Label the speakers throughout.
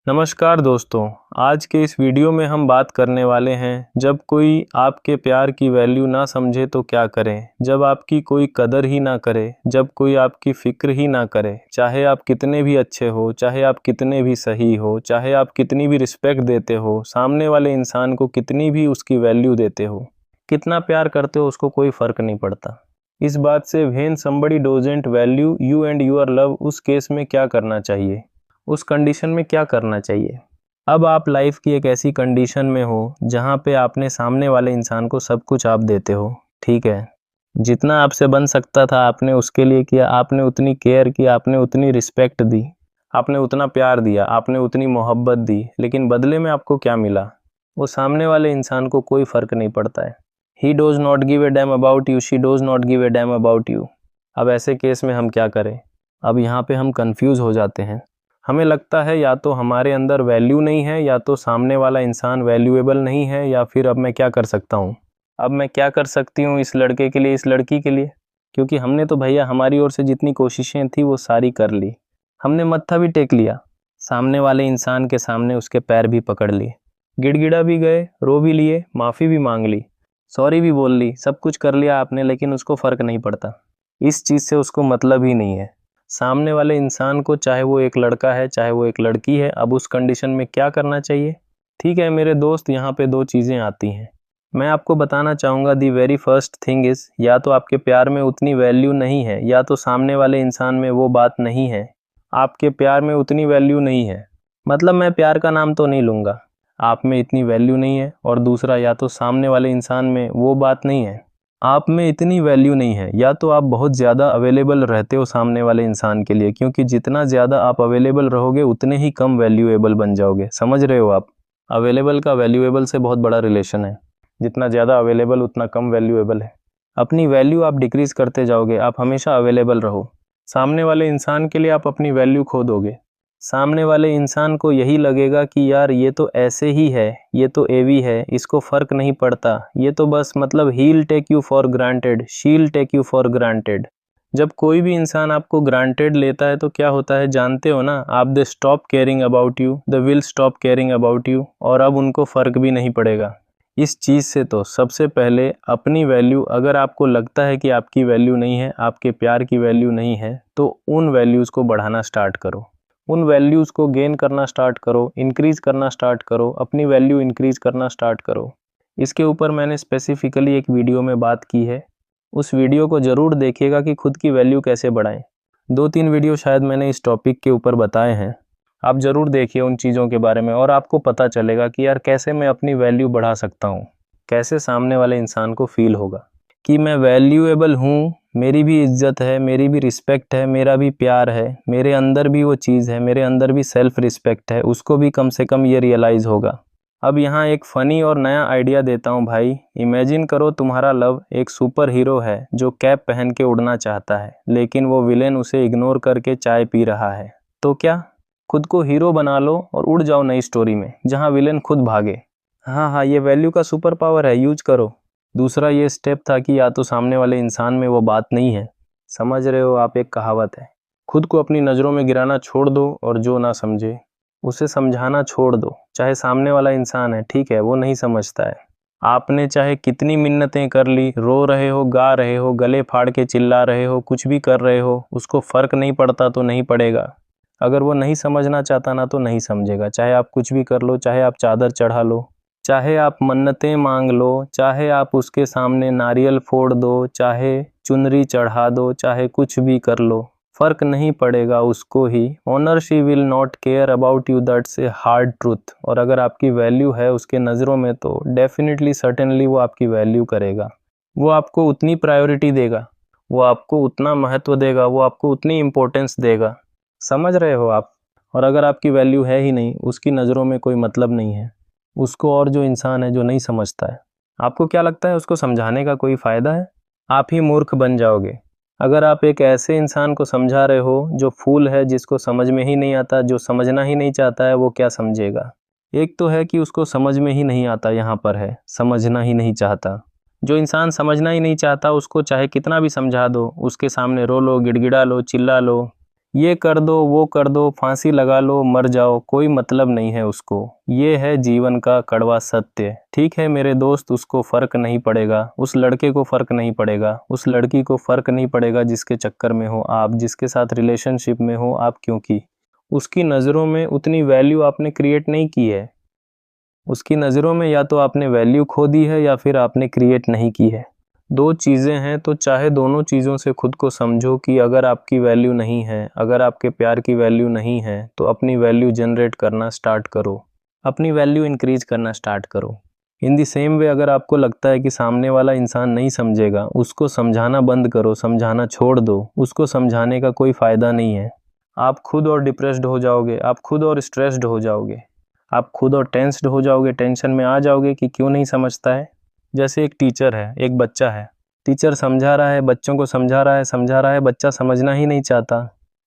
Speaker 1: नमस्कार दोस्तों। आज के इस वीडियो में हम बात करने वाले हैं जब कोई आपके प्यार की वैल्यू ना समझे तो क्या करें। जब आपकी कोई कदर ही ना करे, जब कोई आपकी फ़िक्र ही ना करे, चाहे आप कितने भी अच्छे हो, चाहे आप कितने भी सही हो, चाहे आप कितनी भी रिस्पेक्ट देते हो, सामने वाले इंसान को कितनी भी उसकी वैल्यू देते हो, कितना प्यार करते हो, उसको कोई फ़र्क नहीं पड़ता। इस बात से when somebody doesn't value you and your love, उस केस में क्या करना चाहिए, उस कंडीशन में क्या करना चाहिए। अब आप लाइफ की एक ऐसी कंडीशन में हो जहाँ पे आपने सामने वाले इंसान को सब कुछ आप देते हो, ठीक है। जितना आपसे बन सकता था आपने उसके लिए किया, आपने उतनी केयर की, आपने उतनी रिस्पेक्ट दी, आपने उतना प्यार दिया, आपने उतनी मोहब्बत दी, लेकिन बदले में आपको क्या मिला, वो सामने वाले इंसान को कोई फ़र्क नहीं पड़ता है। He does not give a damn about you, she does not give a damn about you. अब ऐसे केस में हम क्या करें। अब यहाँ पे हम कंफ्यूज हो जाते हैं। हमें लगता है या तो हमारे अंदर वैल्यू नहीं है, या तो सामने वाला इंसान वैल्यूएबल नहीं है, या फिर अब मैं क्या कर सकता हूँ, अब मैं क्या कर सकती हूँ इस लड़के के लिए, इस लड़की के लिए। क्योंकि हमने तो भैया हमारी ओर से जितनी कोशिशें थी वो सारी कर ली, हमने मत्था भी टेक लिया, सामने वाले इंसान के सामने उसके पैर भी पकड़ लिए, गिड़गिड़ा भी गए, रो भी लिए, माफ़ी भी मांग ली, सॉरी भी बोल ली, सब कुछ कर लिया आपने, लेकिन उसको फ़र्क नहीं पड़ता। इस चीज़ से उसको मतलब ही नहीं है। सामने वाले इंसान को, चाहे वो एक लड़का है चाहे वो एक लड़की है, अब उस कंडीशन में क्या करना चाहिए। ठीक है मेरे दोस्त, यहाँ पे दो चीज़ें आती हैं। मैं आपको बताना चाहूँगा दी वेरी फर्स्ट थिंग इज़, या तो आपके प्यार में उतनी वैल्यू नहीं है, या तो सामने वाले इंसान में वो बात नहीं है, आपके प्यार में उतनी वैल्यू नहीं है। मतलब मैं प्यार का नाम तो नहीं लूँगा, आप में इतनी वैल्यू नहीं है। और दूसरा, या तो सामने वाले इंसान में वो बात नहीं है, आप में इतनी वैल्यू नहीं है, या तो आप बहुत ज़्यादा अवेलेबल रहते हो सामने वाले इंसान के लिए, क्योंकि जितना ज़्यादा आप अवेलेबल रहोगे उतने ही कम वैल्यूएबल बन जाओगे। समझ रहे हो आप। अवेलेबल का वैल्यूएबल से बहुत बड़ा रिलेशन है। जितना ज़्यादा अवेलेबल उतना कम वैल्यूएबल है। अपनी वैल्यू आप डिक्रीज़ करते जाओगे, आप हमेशा अवेलेबल रहो, सामने वाले इंसान के लिए आप अपनी वैल्यू खो दोगे। सामने वाले इंसान को यही लगेगा कि यार ये तो ऐसे ही है, ये तो एवी है, इसको फ़र्क नहीं पड़ता, ये तो बस मतलब he'll take you for granted, she'll take you for granted. जब कोई भी इंसान आपको ग्रांटेड लेता है तो क्या होता है जानते हो ना आप, they stop caring about you, they will stop caring about you, और अब उनको फ़र्क भी नहीं पड़ेगा। इस चीज़ से तो सबसे पहले अपनी वैल्यू, अगर आपको लगता है कि आपकी वैल्यू नहीं है, आपके प्यार की वैल्यू नहीं है, तो उन वैल्यूज़ को बढ़ाना स्टार्ट करो, उन वैल्यूज़ को गेन करना स्टार्ट करो, इंक्रीज़ करना स्टार्ट करो, अपनी वैल्यू इंक्रीज़ करना स्टार्ट करो। इसके ऊपर मैंने स्पेसिफ़िकली एक वीडियो में बात की है, उस वीडियो को ज़रूर देखिएगा कि खुद की वैल्यू कैसे बढ़ाएं। 2-3 वीडियो शायद मैंने इस टॉपिक के ऊपर बताए हैं, आप ज़रूर देखिए उन चीज़ों के बारे में, और आपको पता चलेगा कि यार कैसे मैं अपनी वैल्यू बढ़ा सकता हूँ, कैसे सामने वाले इंसान को फ़ील होगा कि मैं वैल्यूएबल हूँ, मेरी भी इज़्ज़त है, मेरी भी रिस्पेक्ट है, मेरा भी प्यार है, मेरे अंदर भी वो चीज़ है, मेरे अंदर भी सेल्फ़ रिस्पेक्ट है, उसको भी कम से कम ये रियलाइज़ होगा। अब यहाँ एक फ़नी और नया आइडिया देता हूँ भाई। इमेजिन करो तुम्हारा लव एक सुपर हीरो है जो कैप पहन के उड़ना चाहता है, लेकिन वो विलेन उसे इग्नोर करके चाय पी रहा है। तो क्या, खुद को हीरो बना लो और उड़ जाओ नई स्टोरी में जहाँ विलेन खुद भागे। हाँ, ये वैल्यू का सुपर पावर है, यूज करो। दूसरा ये स्टेप था कि या तो सामने वाले इंसान में वो बात नहीं है, समझ रहे हो आप, एक कहावत है, खुद को अपनी नज़रों में गिराना छोड़ दो और जो ना समझे उसे समझाना छोड़ दो। चाहे सामने वाला इंसान है, ठीक है, वो नहीं समझता है, आपने चाहे कितनी मिन्नतें कर ली, रो रहे हो, गा रहे हो, गले फाड़ के चिल्ला रहे हो, कुछ भी कर रहे हो, उसको फ़र्क नहीं पड़ता तो नहीं पड़ेगा। अगर वो नहीं समझना चाहता ना तो नहीं समझेगा, चाहे आप कुछ भी कर लो, चाहे आप चादर चढ़ा लो, चाहे आप मन्नतें मांग लो, चाहे आप उसके सामने नारियल फोड़ दो, चाहे चुनरी चढ़ा दो, चाहे कुछ भी कर लो, फ़र्क नहीं पड़ेगा उसको ही। Honour she will not care about you, that's a hard truth. और अगर आपकी वैल्यू है उसके नज़रों में तो डेफिनेटली सर्टेनली वो आपकी वैल्यू करेगा, वो आपको उतनी प्रायोरिटी देगा, वो आपको उतना महत्व देगा, वो आपको उतनी इम्पोर्टेंस देगा। समझ रहे हो आप। और अगर आपकी वैल्यू है ही नहीं, उसकी नज़रों में कोई मतलब नहीं है उसको, और जो इंसान है जो नहीं समझता है, आपको क्या लगता है उसको समझाने का कोई फ़ायदा है? आप ही मूर्ख बन जाओगे। अगर आप एक ऐसे इंसान को समझा रहे हो जो फूल है, जिसको समझ में ही नहीं आता, जो समझना ही नहीं चाहता है, वो क्या समझेगा। एक तो है कि उसको समझ में ही नहीं आता, यहाँ पर है समझना ही नहीं चाहता। जो इंसान समझना ही नहीं चाहता उसको चाहे कितना भी समझा दो, उसके सामने रो लो, गिड़गिड़ा लो, चिल्ला लो, ये कर दो, वो कर दो, फांसी लगा लो, मर जाओ, कोई मतलब नहीं है उसको। ये है जीवन का कड़वा सत्य। ठीक है मेरे दोस्त, उसको फ़र्क नहीं पड़ेगा, उस लड़के को फ़र्क नहीं पड़ेगा, उस लड़की को फ़र्क नहीं पड़ेगा जिसके चक्कर में हो आप, जिसके साथ रिलेशनशिप में हो आप, क्योंकि उसकी नज़रों में उतनी वैल्यू आपने क्रिएट नहीं की है। उसकी नज़रों में या तो आपने वैल्यू खो दी है या फिर आपने क्रिएट नहीं की है। दो चीज़ें हैं, तो चाहे दोनों चीज़ों से खुद को समझो कि अगर आपकी वैल्यू नहीं है, अगर आपके प्यार की वैल्यू नहीं है, तो अपनी वैल्यू जनरेट करना स्टार्ट करो, अपनी वैल्यू इंक्रीज करना स्टार्ट करो। इन दी सेम वे अगर आपको लगता है कि सामने वाला इंसान नहीं समझेगा, उसको समझाना बंद करो, समझाना छोड़ दो, उसको समझाने का कोई फ़ायदा नहीं है। आप खुद और डिप्रेस्ड हो जाओगे, आप खुद और स्ट्रेस्ड हो जाओगे, आप खुद और टेंस्ड हो जाओगे, टेंशन में आ जाओगे कि क्यों नहीं समझता है। जैसे एक टीचर है, एक बच्चा है, टीचर समझा रहा है, बच्चों को समझा रहा है, बच्चा समझना ही नहीं चाहता।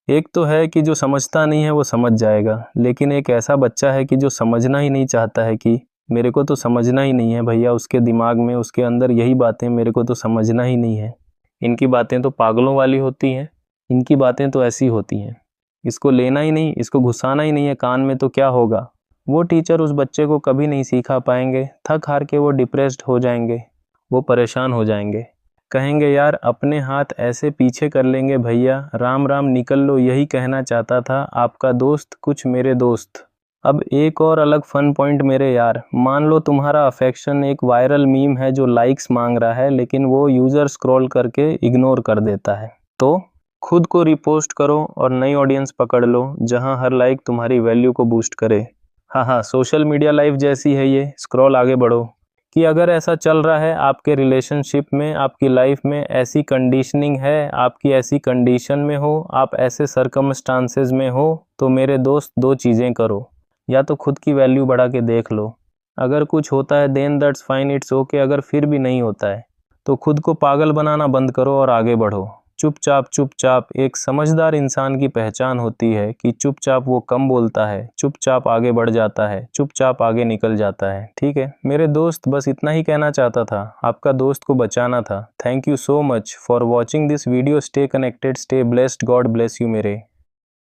Speaker 1: एक तो है कि जो समझता नहीं है वो समझ जाएगा, लेकिन एक ऐसा बच्चा है कि जो समझना ही नहीं चाहता है कि मेरे को तो समझना ही नहीं है भैया, उसके दिमाग में, उसके अंदर यही बातें, मेरे को तो समझना ही नहीं है। इनकी बातें तो पागलों वाली होती हैं, इनकी बातें तो ऐसी होती हैं, इसको लेना ही नहीं, इसको घुसाना ही नहीं है कान में तो क्या होगा। वो टीचर उस बच्चे को कभी नहीं सिखा पाएंगे, थक हार के वो डिप्रेस्ड हो जाएंगे, वो परेशान हो जाएंगे, कहेंगे यार अपने हाथ ऐसे पीछे कर लेंगे भैया, राम राम निकल लो, यही कहना चाहता था आपका दोस्त कुछ मेरे दोस्त। अब एक और अलग फन पॉइंट मेरे यार, मान लो तुम्हारा अफेक्शन एक वायरल मीम है जो लाइक्स मांग रहा है, लेकिन वो यूज़र स्क्रॉल करके इग्नोर कर देता है, तो खुद को रिपोस्ट करो और नई ऑडियंस पकड़ लो जहां हर लाइक तुम्हारी वैल्यू को बूस्ट करे। हाँ, सोशल मीडिया लाइफ जैसी है ये, स्क्रॉल आगे बढ़ो। कि अगर ऐसा चल रहा है आपके रिलेशनशिप में, आपकी लाइफ में ऐसी कंडीशनिंग है, आपकी ऐसी कंडीशन में हो, आप ऐसे सरकमस्टांसेस में हो, तो मेरे दोस्त दो चीज़ें करो। या तो खुद की वैल्यू बढ़ा के देख लो, अगर कुछ होता है then that's fine, it's okay. अगर फिर भी नहीं होता है तो खुद को पागल बनाना बंद करो और आगे बढ़ो। चुपचाप एक समझदार इंसान की पहचान होती है कि चुपचाप वो कम बोलता है, चुपचाप आगे बढ़ जाता है, चुपचाप आगे निकल जाता है। ठीक है मेरे दोस्त, बस इतना ही कहना चाहता था, आपका दोस्त को बचाना था। Thank you so much for watching this video. Stay connected, stay blessed, God bless you मेरे।